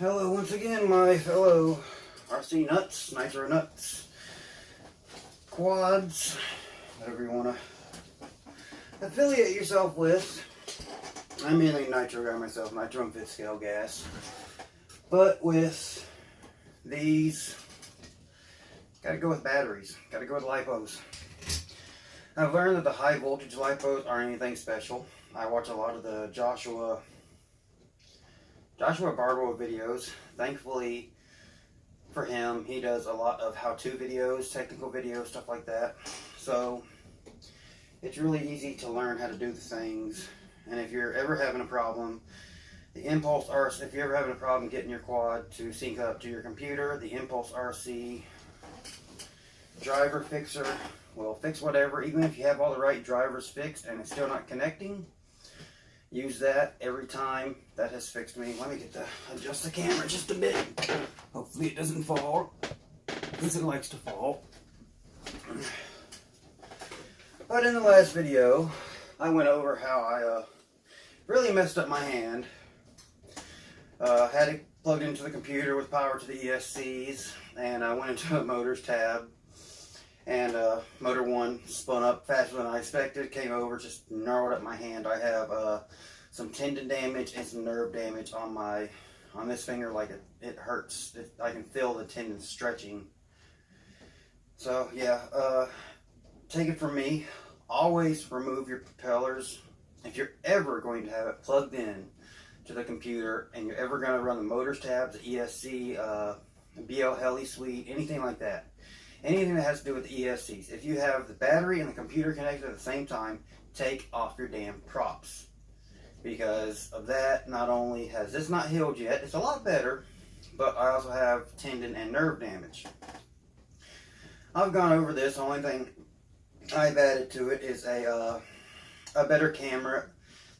Hello once again, my fellow RC nuts, nitro nuts, quads, whatever you want to affiliate yourself with. I'm mainly nitro guy myself, nitro and fifth scale gas. But with these, gotta go with batteries, gotta go with lipos. I've learned that the high voltage lipos aren't anything special. I watch a lot of the Joshua Bardwell videos. Thankfully for him, he does a lot of how-to videos, technical videos, stuff like that. So it's really easy to learn how to do the things. And if you're ever having a problem, the Impulse RC, if you're ever having a problem getting your quad to sync up to your computer, the Impulse RC driver fixer will fix whatever. Even if you have all the right drivers fixed and it's still not connecting, use that every time. That has fixed me. Let me adjust the camera just a bit. Hopefully it doesn't fall, because it likes to fall. But in the last video, I went over how I really messed up my hand. Had it plugged into the computer with power to the ESCs, and I went into a motors tab, and motor 1 spun up faster than I expected, came over, just gnarled up my hand. I have some tendon damage and some nerve damage on this finger. Like it hurts. I can feel the tendon stretching. So yeah, take it from me, always remove your propellers. If you're ever going to have it plugged in to the computer and you're ever going to run the motors tabs, the ESC, BL Heli Suite, anything like that, anything that has to do with the ESCs, if you have the battery and the computer connected at the same time, take off your damn props. Because of that, not only has this not healed yet, it's a lot better, but I also have tendon and nerve damage. I've gone over this. The only thing I've added to it is a better camera.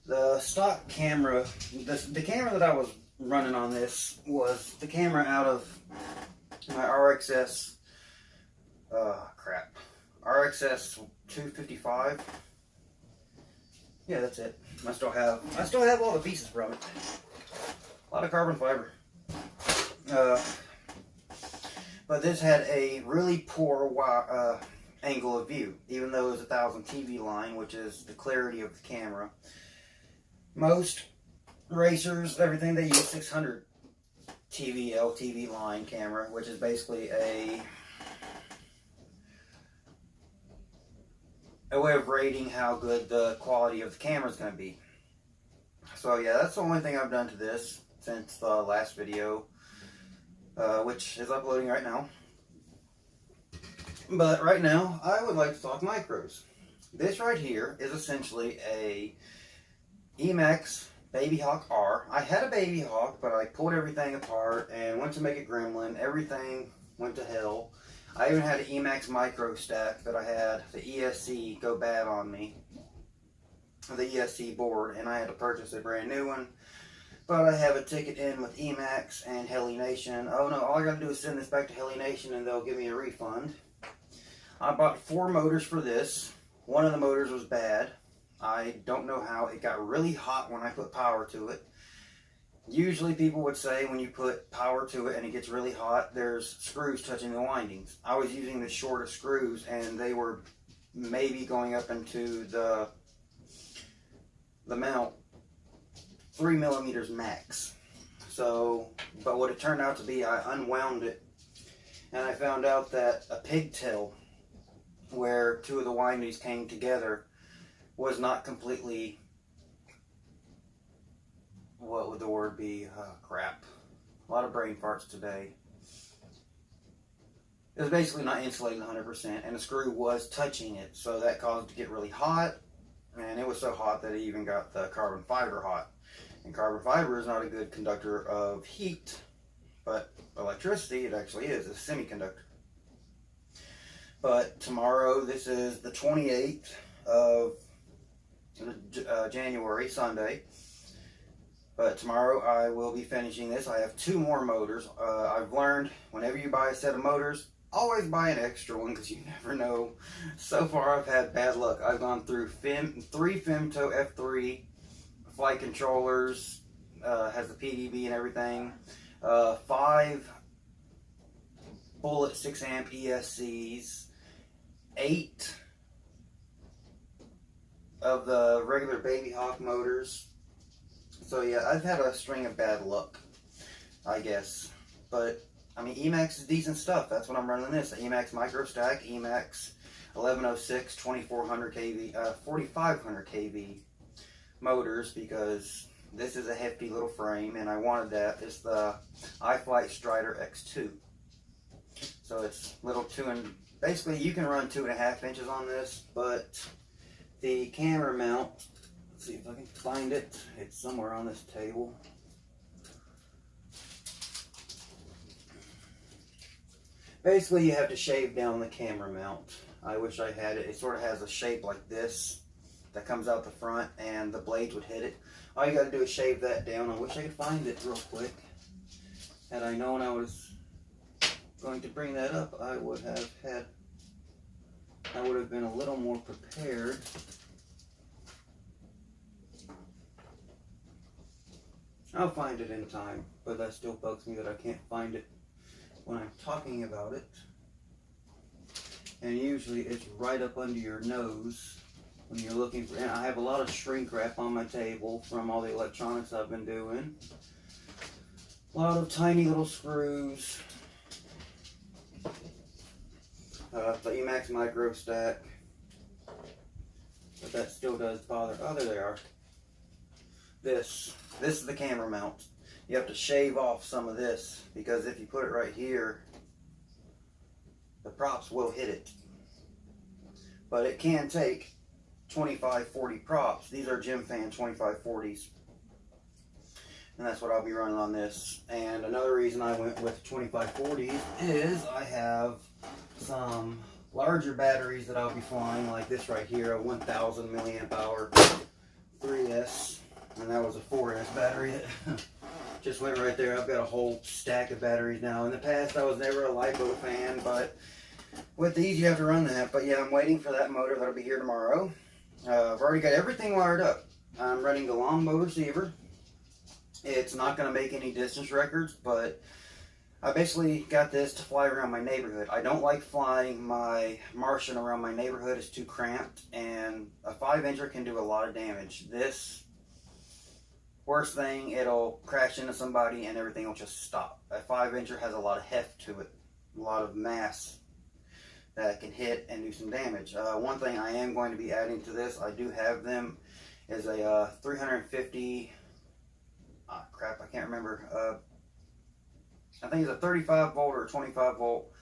The stock camera, the camera that I was running on this was the camera out of my RXS, RXS 255. Yeah, that's it. I still have all the pieces from it. A lot of carbon fiber. But this had a really poor angle of view, even though it was 1000 TV line, which is the clarity of the camera. Most racers, everything, they use 600 LTV line camera, which is basically a way of rating how good the quality of the camera is going to be. So yeah, that's the only thing I've done to this since the last video, which is uploading right now. But right now, I would like to talk micros. This right here is essentially a Emax Baby Hawk R. I had a Baby Hawk, but I pulled everything apart and went to make a Gremlin. Everything went to hell. I even had an Emax micro stack that I had the ESC go bad on me, the ESC board, and I had to purchase a brand new one. But I have a ticket in with Emax and Heli Nation. Oh no, all I gotta do is send this back to Heli Nation and they'll give me a refund. I bought 4 motors for this. One of the motors was bad. I don't know how. It got really hot when I put power to it. Usually people would say when you put power to it and it gets really hot, there's screws touching the windings. I was using the shortest screws and they were maybe going up into the mount 3 millimeters max. So, but what it turned out to be, I unwound it and I found out that a pigtail where 2 of the windings came together was not completely, what would the word be? Crap. A lot of brain farts today. It was basically not insulated 100%, and the screw was touching it, so that caused it to get really hot, and it was so hot that it even got the carbon fiber hot. And carbon fiber is not a good conductor of heat, but electricity, it actually is, a semiconductor. But tomorrow, this is the 28th of January, Sunday. But tomorrow I will be finishing this. I have 2 more motors. I've learned whenever you buy a set of motors, always buy an extra one because you never know. So far I've had bad luck. I've gone through 3 Femto F3 flight controllers, has the PDB and everything. 5 bullet 6 amp ESCs, 8 of the regular Baby Hawk motors. So yeah, I've had a string of bad luck, I guess. But I mean, Emax is decent stuff. That's what I'm running this. The Emax Micro Stack, Emax 1106, 2400 kV, 4500 kV motors, because this is a hefty little frame and I wanted that. It's the iFlight Strider X2. So it's little basically you can run 2.5 inches on this, but the camera mount, let's see if I can find it. It's somewhere on this table. Basically, you have to shave down the camera mount. I wish I had it. It sort of has a shape like this that comes out the front, and the blades would hit it. All you got to do is shave that down. I wish I could find it real quick. Had I known I was going to bring that up, I would have been a little more prepared. I'll find it in time, but that still bugs me that I can't find it when I'm talking about it. And usually it's right up under your nose when you're looking for, and I have a lot of shrink wrap on my table from all the electronics I've been doing. A lot of tiny little screws. The Emax Micro Stack. But that still does bother. Oh, there they are. This is the camera mount. You have to shave off some of this, because if you put it right here, the props will hit it. But it can take 25-40 props. These are Gym Fan 25-40s. And that's what I'll be running on this. And another reason I went with 25-40s is I have some larger batteries that I'll be flying, like this right here, a 1000 milliamp hour 3S. And that was a 4S battery that just went right there. I've got a whole stack of batteries now. In the past, I was never a LiPo fan, but with these, you have to run that. But yeah, I'm waiting for that motor that'll be here tomorrow. I've already got everything wired up. I'm running the long bow receiver. It's not going to make any distance records, but I basically got this to fly around my neighborhood. I don't like flying my Martian around my neighborhood. It's too cramped, and a 5-incher can do a lot of damage. This, worst thing, it'll crash into somebody and everything will just stop. A 5-incher has a lot of heft to it, a lot of mass that can hit and do some damage. One thing I am going to be adding to this, I do have them, is a 350, crap, I can't remember, I think it's a 35 volt or 25 volt,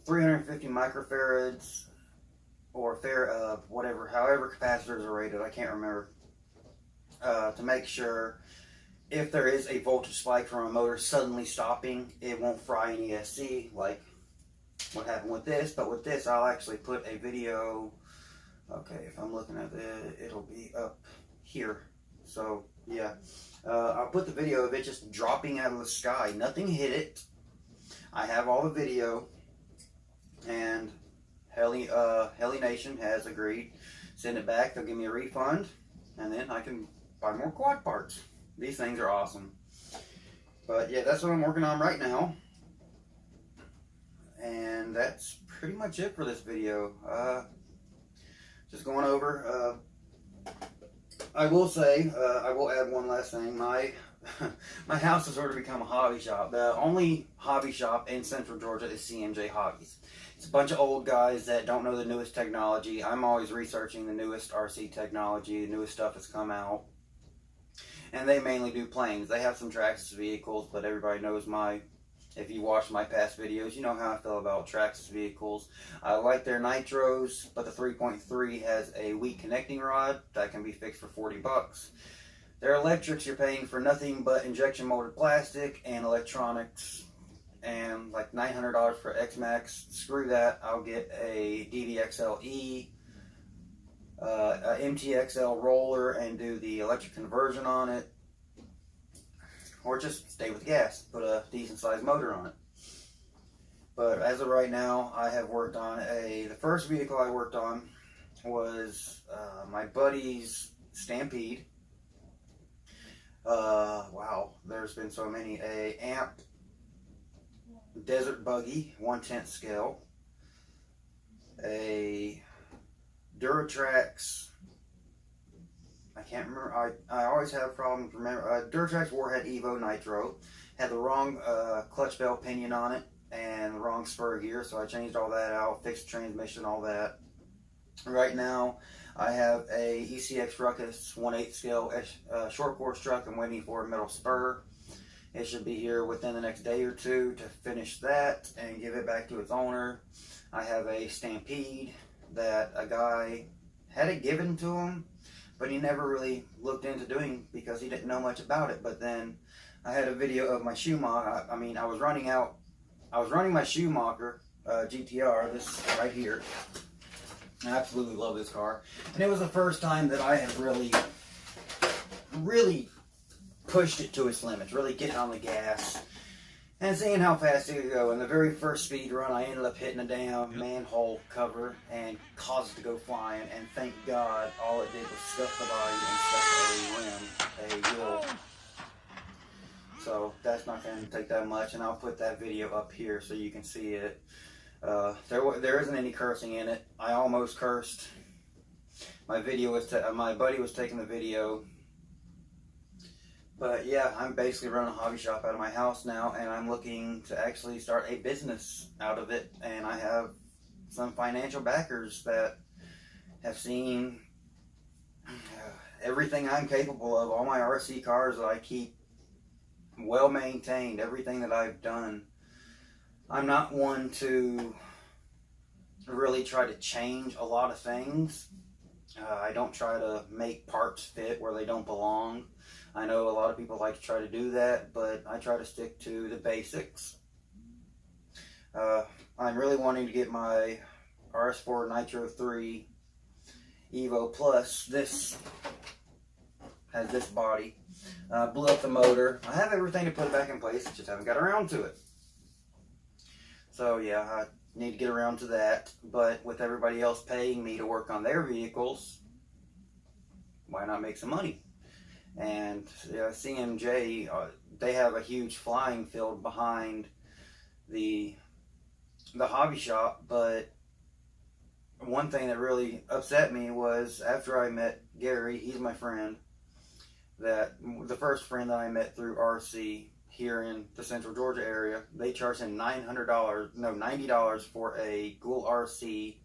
350 microfarads, or whatever, however capacitors are rated, I can't remember, to make sure if there is a voltage spike from a motor suddenly stopping, it won't fry an ESC like what happened with this. But with this, I'll actually put a video. Okay, if I'm looking at it, it'll be up here. So yeah, I'll put the video of it just dropping out of the sky. Nothing hit it. I have all the video, and Heli Nation has agreed. Send it back. They'll give me a refund, and then I can buy more quad parts. These things are awesome. But yeah, that's what I'm working on right now. And that's pretty much it for this video. Just going over, I will say, I will add one last thing. My house has sort of become a hobby shop. The only hobby shop in Central Georgia is CMJ Hobbies. It's a bunch of old guys that don't know the newest technology. I'm always researching the newest RC technology, the newest stuff that's come out. And they mainly do planes. They have some Traxxas vehicles, but everybody knows if you watch my past videos, you know how I feel about Traxxas vehicles. I like their nitros, but the 3.3 has a weak connecting rod that can be fixed for 40 bucks. Their electrics, you're paying for nothing but injection molded plastic and electronics, and like $900 for X-Max. Screw that. I'll get a DVXLE, a MTXL roller, and do the electric conversion on it. Or just stay with gas, put a decent sized motor on it. But as of right now, I have worked on the first vehicle I worked on was my buddy's Stampede. Wow, there's been so many. A Amp Desert Buggy 1/10 scale, a Duratrax, I can't remember, I always have problems remember, Duratrax Warhead Evo Nitro, had the wrong clutch bell pinion on it and the wrong spur gear, so I changed all that out, fixed the transmission, all that. Right now I have a ECX Ruckus 1/8 scale short course truck. I'm waiting for a metal spur. It should be here within the next day or two to finish that and give it back to its owner. I have a Stampede that a guy had it given to him, but he never really looked into doing because he didn't know much about it. But then I had a video of my Schumacher. I was running my Schumacher GTR, this right here. I absolutely love this car. And it was the first time that I have really pushed it to its limits, really getting on the gas and seeing how fast it could go. In the very first speed run, I ended up hitting a damn manhole cover and caused it to go flying. And thank God, all it did was scuff the body and scuff a wheel. So that's not going to take that much, and I'll put that video up here so you can see it. There isn't any cursing in it. I almost cursed. My buddy was taking the video. But yeah, I'm basically running a hobby shop out of my house now, and I'm looking to actually start a business out of it. And I have some financial backers that have seen everything I'm capable of. All my RC cars that I keep well maintained, everything that I've done. I'm not one to really try to change a lot of things. I don't try to make parts fit where they don't belong. I know a lot of people like to try to do that, but I try to stick to the basics. I'm really wanting to get my RS4 Nitro 3 Evo Plus. This has this body. Blew up the motor. I have everything to put it back in place, just haven't got around to it. So yeah, I need to get around to that. But with everybody else paying me to work on their vehicles, why not make some money? And CMJ, they have a huge flying field behind the hobby shop. But one thing that really upset me was after I met Gary, he's my friend, that the first friend that I met through RC here in the Central Georgia area, they charged him $90 for a Ghoul RC,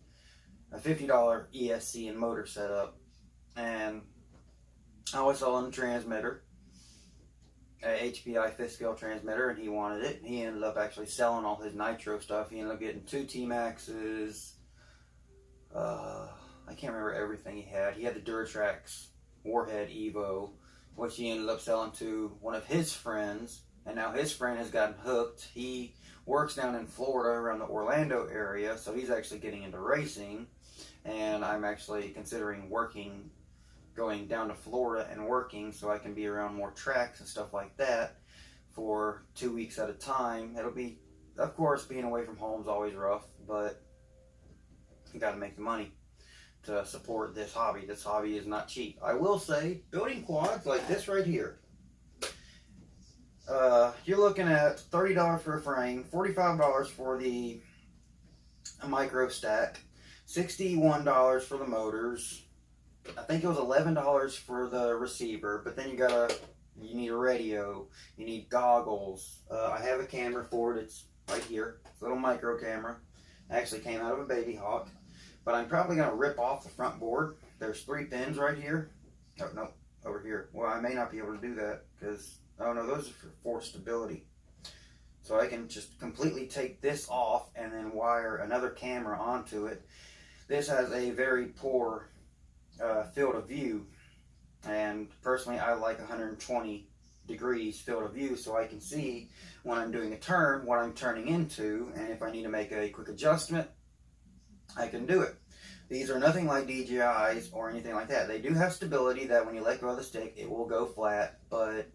a $50 ESC and motor setup. And I always saw him a transmitter, a HPI 5th scale transmitter, and he wanted it. He ended up actually selling all his nitro stuff. He ended up getting 2 T-Maxes. I can't remember everything he had. He had the Duratrax Warhead Evo, which he ended up selling to one of his friends. And now his friend has gotten hooked. He works down in Florida around the Orlando area, so he's actually getting into racing. And I'm actually considering going down to Florida and working so I can be around more tracks and stuff like that for 2 weeks at a time. It'll be, of course, being away from home is always rough, but you got to make the money to support this hobby. This hobby is not cheap. I will say, building quads like this right here, you're looking at $30 for a frame, $45 for the micro stack, $61 for the motors. I think it was $11 for the receiver, but then you need a radio, you need goggles. I have a camera for it. It's right here. It's a little micro camera. It actually came out of a Baby Hawk, but I'm probably going to rip off the front board. There's 3 pins right here. Oh, no, over here. Well, I may not be able to do that because, oh no, those are for stability. So I can just completely take this off and then wire another camera onto it. This has a very poor field of view, and personally I like 120 degrees field of view so I can see when I'm doing a turn what I'm turning into, and if I need to make a quick adjustment I can do it. These are nothing like DJIs or anything like that. They do have stability that when you let go of the stick it will go flat, but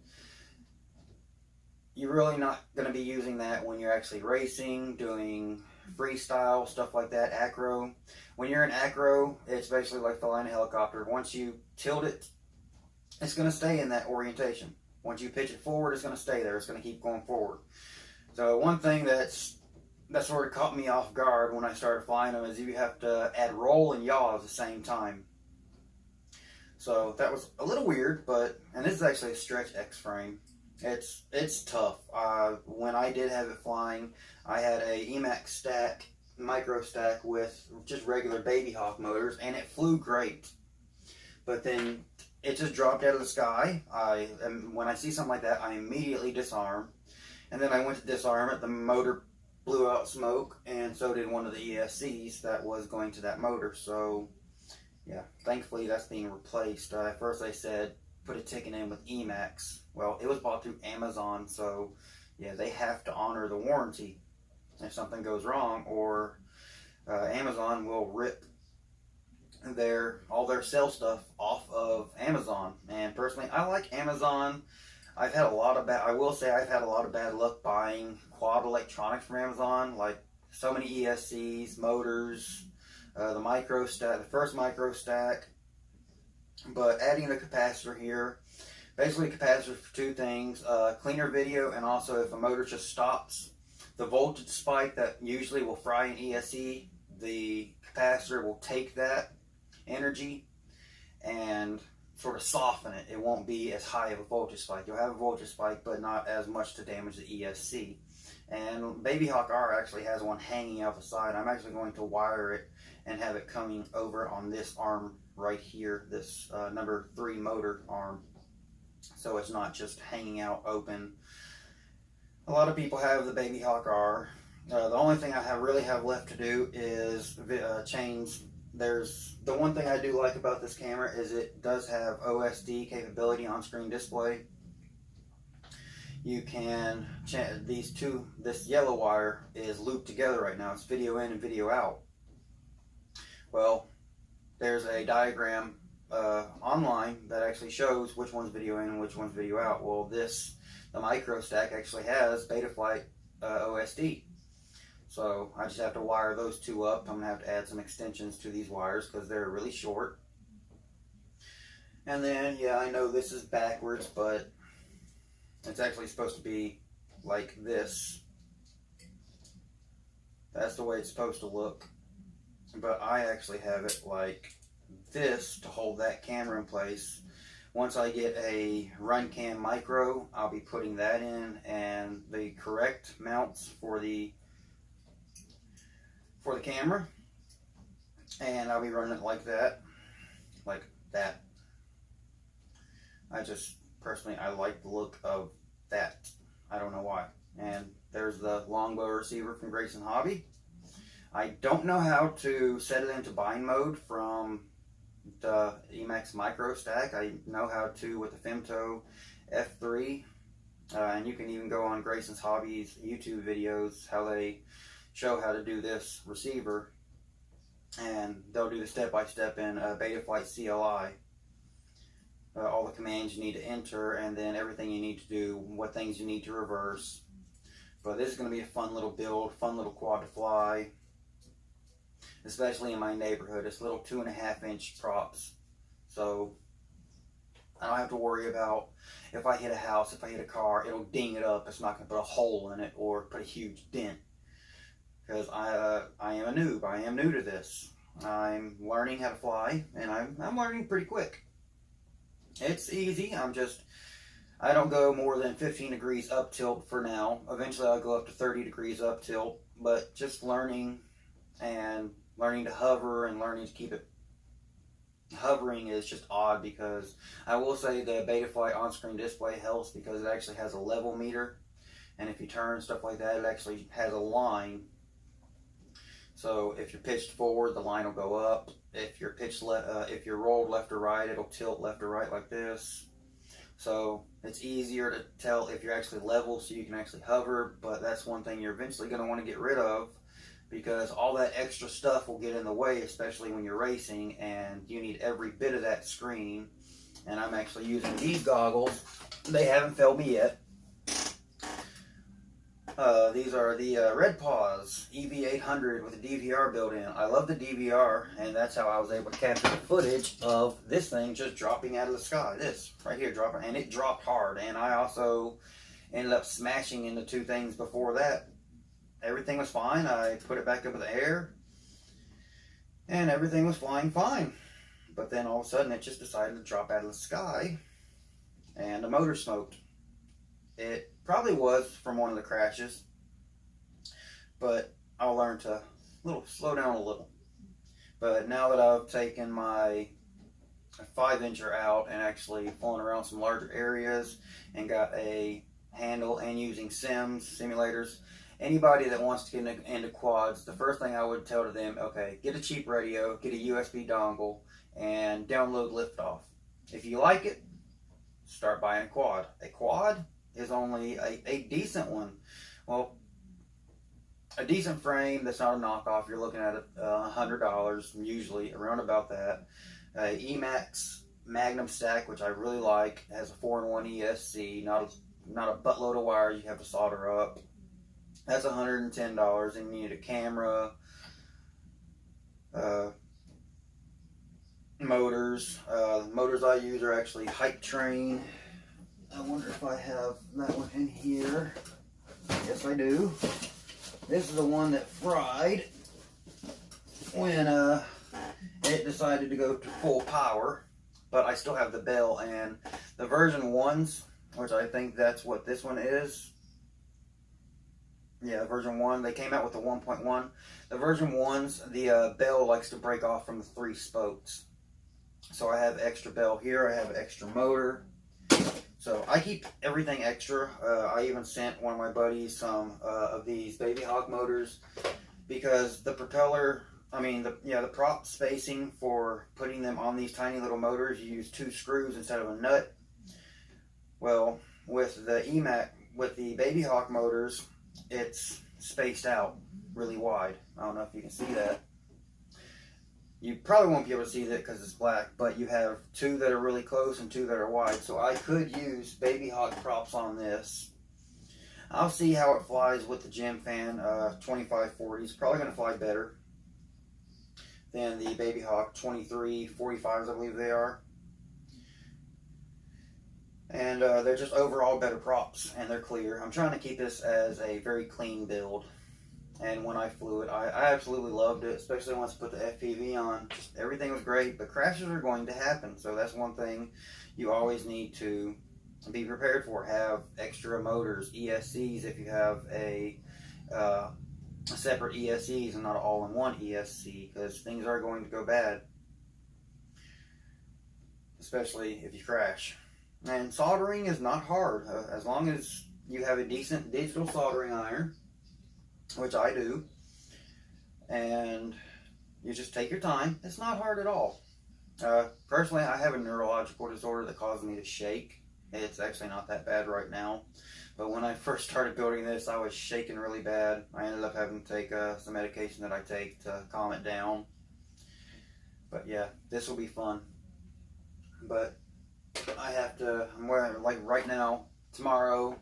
you're really not going to be using that when you're actually racing, doing freestyle, stuff like that, acro. When you're in acro, it's basically like flying a helicopter. Once you tilt it, it's going to stay in that orientation. Once you pitch it forward, it's going to stay there. It's going to keep going forward. So one thing that sort of caught me off guard when I started flying them is you have to add roll and yaw at the same time. So that was a little weird, and this is actually a stretch X frame. It's tough. When I did have it flying, I had a Emax stack, micro stack with just regular Baby Hawk motors, and it flew great. But then it just dropped out of the sky. When I see something like that, I immediately disarm. And then I went to disarm it. The motor blew out smoke, and so did one of the ESCs that was going to that motor. So yeah, thankfully that's being replaced. At first they said put a ticket in with Emax. Well, it was bought through Amazon, so yeah, they have to honor the warranty if something goes wrong, or Amazon will rip all their sell stuff off of Amazon. And personally, I like Amazon. I will say I've had a lot of bad luck buying quad electronics from Amazon, like so many ESCs, motors, the micro stack, the first micro stack. But adding the capacitor here, basically capacitor for two things: cleaner video, and also if a motor just stops, the voltage spike that usually will fry an ESC, the capacitor will take that energy and sort of soften it. It won't be as high of a voltage spike. You'll have a voltage spike, but not as much to damage the ESC. And Baby Hawk R actually has one hanging out the side. I'm actually going to wire it and have it coming over on this arm right here, this number 3 motor arm, so it's not just hanging out open. A lot of people have the Baby Hawk R. The only thing I really have left to do is change. There's the one thing I do like about this camera is it does have OSD capability, on-screen display. You can change these two. This yellow wire is looped together right now. It's video in and video out. Well, there's a diagram online that actually shows which one's video in and which one's video out. Well, the micro stack actually has Betaflight OSD. So I just have to wire those two up. I'm going to have to add some extensions to these wires because they're really short. And then, yeah, I know this is backwards, but it's actually supposed to be like this. That's the way it's supposed to look. But I actually have it like this to hold that camera in place. Once I get a Runcam Micro, I'll be putting that in, and the correct mounts for the camera, and I'll be running it like that. I just personally, I like the look of that. I don't know why. And there's the longbow receiver from Grayson Hobby. I don't know how to set it into bind mode from the Emax Micro Stack. I know how to with the Femto F3, and you can even go on Grayson's Hobby's YouTube videos how they show how to do this receiver, and they'll do the step-by-step in Betaflight CLI. All the commands you need to enter, and then everything you need to do, what things you need to reverse. But this is going to be a fun little build, fun little quad to fly, especially in my neighborhood. It's little 2.5-inch props, so I don't have to worry about if I hit a house, if I hit a car, it'll ding it up. It's not going to put a hole in it or put a huge dent, because I am a noob. I am new to this. I'm learning how to fly, and I'm learning pretty quick. It's easy. I don't go more than 15 degrees up tilt for now. Eventually I'll go up to 30 degrees up tilt, but just learning to hover and learning to keep it hovering is just odd, because I will say the Betaflight on-screen display helps because it actually has a level meter, and if you turn stuff like that, it actually has a line. So if you're pitched forward, the line will go up. If you're if you're rolled left or right, it'll tilt left or right like this. So it's easier to tell if you're actually level, so you can actually hover. But that's one thing you're eventually going to want to get rid of, because all that extra stuff will get in the way, especially when you're racing, and you need every bit of that screen. And I'm actually using these goggles. They haven't failed me yet. These are the Red Paws EV800 with a DVR built in. I love the DVR, and that's how I was able to capture the footage of this thing just dropping out of the sky. This right here dropping, and it dropped hard. And I also ended up smashing into two things before that. Everything was fine. I put it back up in the air, and everything was flying fine. But then all of a sudden, it just decided to drop out of the sky, and the motor smoked. It probably was from one of the crashes, but I'll learn to slow down a little. But now that I've taken my 5-incher out and actually flown around some larger areas and got a handle and using simulators, anybody that wants to get into quads, the first thing I would tell to them, okay, get a cheap radio, get a USB dongle, and download Liftoff. If you like it, start buying a quad. A quad is only a decent one. Well, a decent frame that's not a knockoff, you're looking at $100, usually around about that. Emax Magnum stack, which I really like, has a 4-in-1 ESC, not a buttload of wires you have to solder up. That's $110, and you need a camera, motors. Motors I use are actually Hype Train. I wonder if I have that one in here. Yes, I do. This is the one that fried when it decided to go to full power, but I still have the bell, and the version 1s, which I think that's what this one is. Yeah, version 1. They came out with the 1.1. The version 1s, the bell likes to break off from the 3 spokes. So I have extra bell here. I have extra motor. So I keep everything extra. I even sent one of my buddies some of these Baby Hawk motors because the propeller, the prop spacing for putting them on these tiny little motors, you use 2 screws instead of a nut. Well, with the Baby Hawk motors, it's spaced out really wide. I don't know if you can see that. You probably won't be able to see that because it's black, but you have 2 that are really close and 2 that are wide. So I could use Baby Hawk props on this. I'll see how it flies with the Gem Fan 2540s. Probably going to fly better than the Baby Hawk 2345s, I believe they are. And they're just overall better props, and they're clear. I'm trying to keep this as a very clean build. And when I flew it, I absolutely loved it, especially once I put the FPV on. Just everything was great, but crashes are going to happen. So that's one thing you always need to be prepared for. Have extra motors, ESCs, if you have a separate ESCs and not an all-in-one ESC, because things are going to go bad, especially if you crash. And soldering is not hard, as long as you have a decent digital soldering iron, which I do, and you just take your time. It's not hard at all. Personally, I have a neurological disorder that causes me to shake. It's actually not that bad right now, but when I first started building this, I was shaking really bad. I ended up having to take some medication that I take to calm it down. But yeah, this will be fun. But I'm wearing, like right now, tomorrow,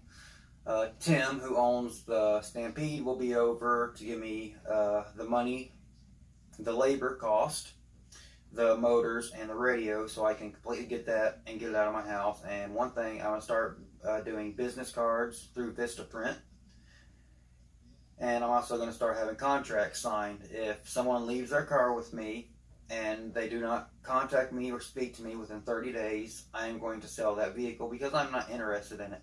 Tim, who owns the Stampede, will be over to give me the money, the labor cost, the motors, and the radio, so I can completely get that and get it out of my house. And one thing, I'm going to start doing business cards through Vistaprint. And I'm also going to start having contracts signed. If someone leaves their car with me and they do not contact me or speak to me within 30 days, I am going to sell that vehicle because I'm not interested in it.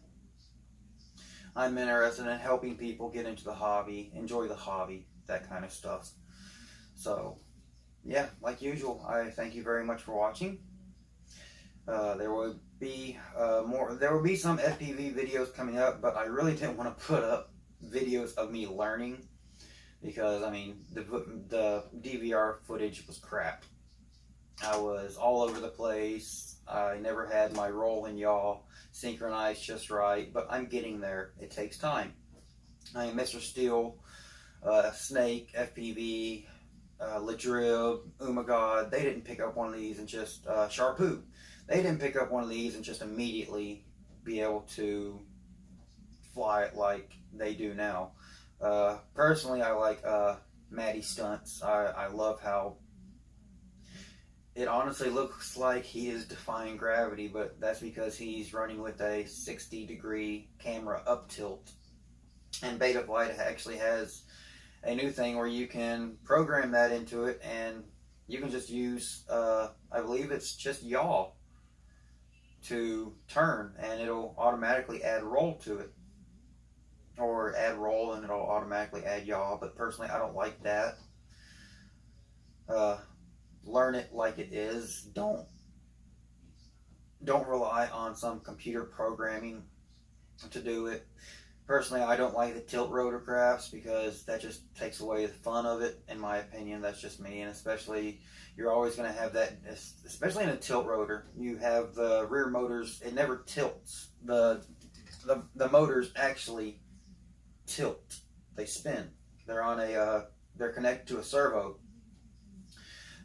I'm interested in helping people get into the hobby, enjoy the hobby, that kind of stuff. So, yeah, like usual, I thank you very much for watching. There will be some FPV videos coming up, but I really didn't want to put up videos of me learning because, the DVR footage was crap. I was all over the place. I never had my roll and yaw synchronized just right, but I'm getting there. It takes time. I am Mr. Steel, Snake, FPV, Ladrib, Oh My God. They didn't pick up one of these and just, Sharpoo. They didn't pick up one of these and just immediately be able to fly it like they do now. Personally, I like Matty stunts. I love how it honestly looks like he is defying gravity, but that's because he's running with a 60-degree camera up tilt. And Beta Flight actually has a new thing where you can program that into it, and you can just use, I believe it's just yaw to turn, and it'll automatically add roll to it. Or add roll and it'll automatically add yaw, but personally I don't like that. Learn it like it is. Don't rely on some computer programming to do it. Personally, I don't like the tilt rotorcrafts because that just takes away the fun of it, in my opinion. That's just me, and especially you're always going to have that, especially in a tilt rotor. You have the rear motors, it never tilts. The motors actually tilt. They spin. They're on a they're connected to a servo.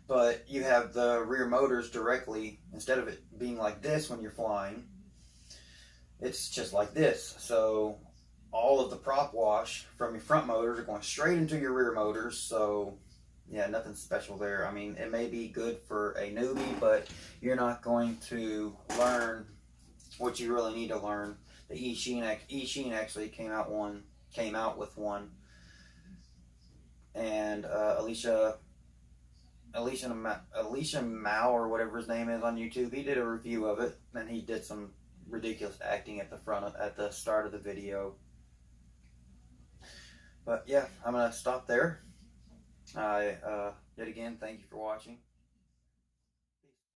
But you have the rear motors directly, instead of it being like this when you're flying, it's just like this. So all of the prop wash from your front motors are going straight into your rear motors. So yeah, nothing special there. I mean, it may be good for a newbie, but you're not going to learn what you really need to learn. The E-Sheen actually came out with one, and Alicia Mao, or whatever his name is on YouTube, he did a review of it, and he did some ridiculous acting at the start of the video. But yeah, I'm gonna stop there. Yet again, thank you for watching.